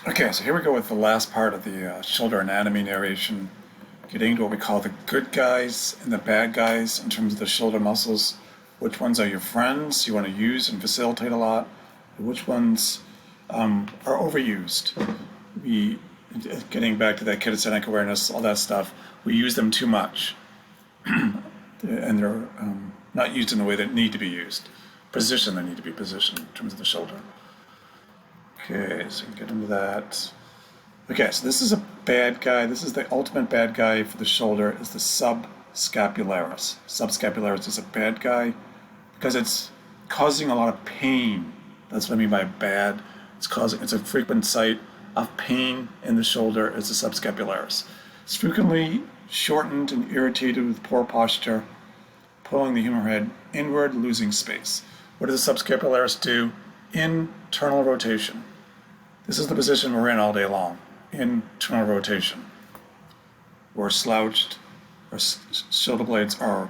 Okay, so here we go with the last part of the shoulder anatomy narration, getting into what we call the good guys and the bad guys in terms of the shoulder muscles. Which ones are your friends you want to use and facilitate a lot, and which ones are overused. We, getting back to that kinesthetic awareness, all that stuff, we use them too much, and they're not used in the way that need to be used. Position, they need to be positioned in terms of the shoulder. Okay, so we can get into that. Okay, so this is a bad guy. This is the ultimate bad guy for the shoulder, is the subscapularis. Subscapularis is a bad guy because it's causing a lot of pain. That's what I mean by bad. It's a frequent site of pain in the shoulder is the subscapularis. It's frequently shortened and irritated with poor posture, pulling the human head inward, losing space. What does the subscapularis do? Internal rotation. This is the position we're in all day long. Internal rotation. We're slouched, our shoulder blades are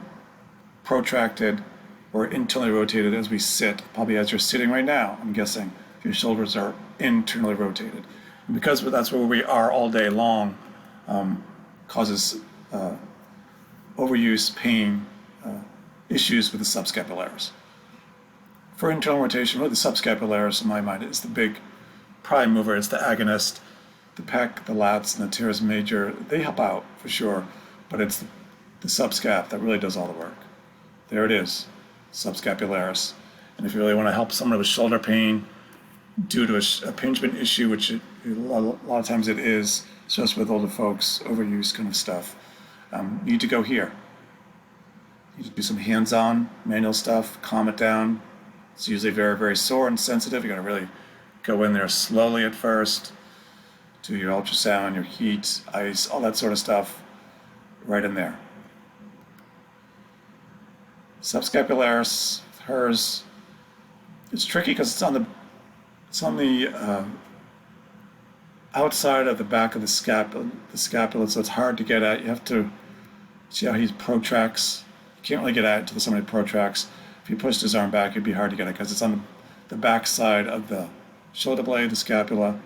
protracted, or internally rotated as we sit, probably as you're sitting right now, I'm guessing. Your shoulders are internally rotated. And because that's where we are all day long, causes overuse, pain, issues with the subscapularis. For internal rotation, really the subscapularis, in my mind, is the big prime mover. It's the agonist. The pec, the lats, and the teres major, they help out for sure, but it's the subscap that really does all the work. There it is, subscapularis. And if you really want to help someone with shoulder pain due to a impingement issue, which a lot of times it is, especially with older folks, overuse kind of stuff, you need to go here. You need to do some hands-on manual stuff, calm it down. It's usually very, very sore and sensitive. You got to really go in there slowly at first, do your ultrasound, your heat, ice, all that sort of stuff, right in there. Subscapularis, hers, it's tricky because it's on the outside of the back of the scapula, so it's hard to get at. You have to see how he protracts. You can't really get at it until somebody protracts. If he pushed his arm back, it'd be hard to get it because it's on the back side of the shoulder blade, the scapula.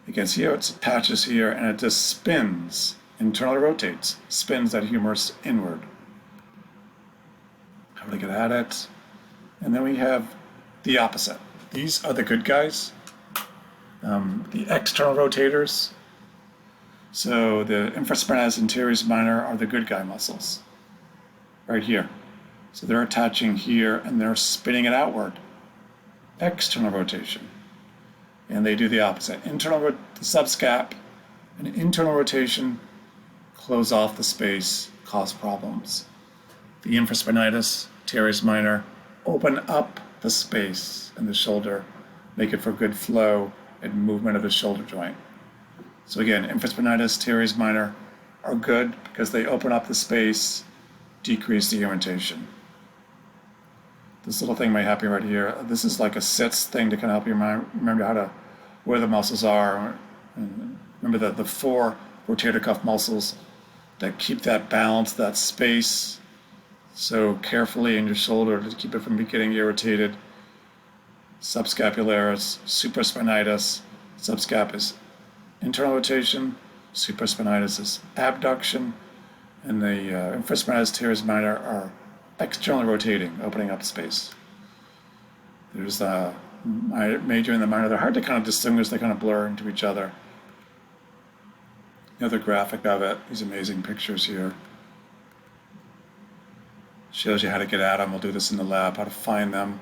You can see how it attaches here, and it just spins, internally rotates, spins that humerus inward. How to get at it. And then we have the opposite. These are the good guys, the external rotators. So the infraspinatus and teres minor are the good guy muscles, right here. So they're attaching here and they're spinning it outward. External rotation. And they do the opposite. The subscap and internal rotation close off the space, cause problems. The infraspinatus, teres minor, open up the space in the shoulder, make it for good flow and movement of the shoulder joint. So again, infraspinatus, teres minor are good because they open up the space, decrease the irritation. This little thing may happen right here. This is like a sits thing to kind of help you remember where the muscles are. And remember the four rotator cuff muscles that keep that balance, that space, so carefully in your shoulder to keep it from getting irritated. Subscapularis, supraspinatus. Subscap is internal rotation, supraspinatus is abduction, and the infraspinatus, teres minor are externally rotating, opening up space. There's the major and the minor. They're hard to kind of distinguish. They kind of blur into each other. Another graphic of it, these amazing pictures here. Shows you how to get at them. We'll do this in the lab, how to find them,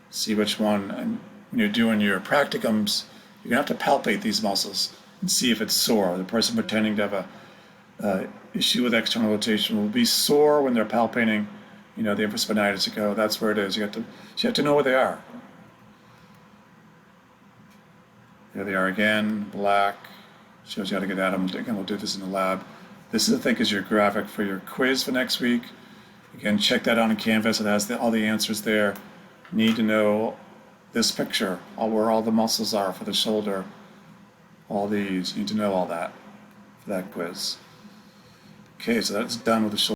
see which one. And when you're doing your practicums, you're going to have to palpate these muscles and see if it's sore. The person pretending to have a issue with external rotation will be sore when they're palpating, the infraspinatus. You go, that's where it is. You have to know where they are. There they are again, black. Shows you how to get at them. Again, we'll do this in the lab. This, I think, is your graphic for your quiz for next week. Again, check that out on Canvas. It has all the answers there. Need to know this picture, where all the muscles are for the shoulder. All these, you need to know all that for that quiz. Okay, so that's done with the shoulder.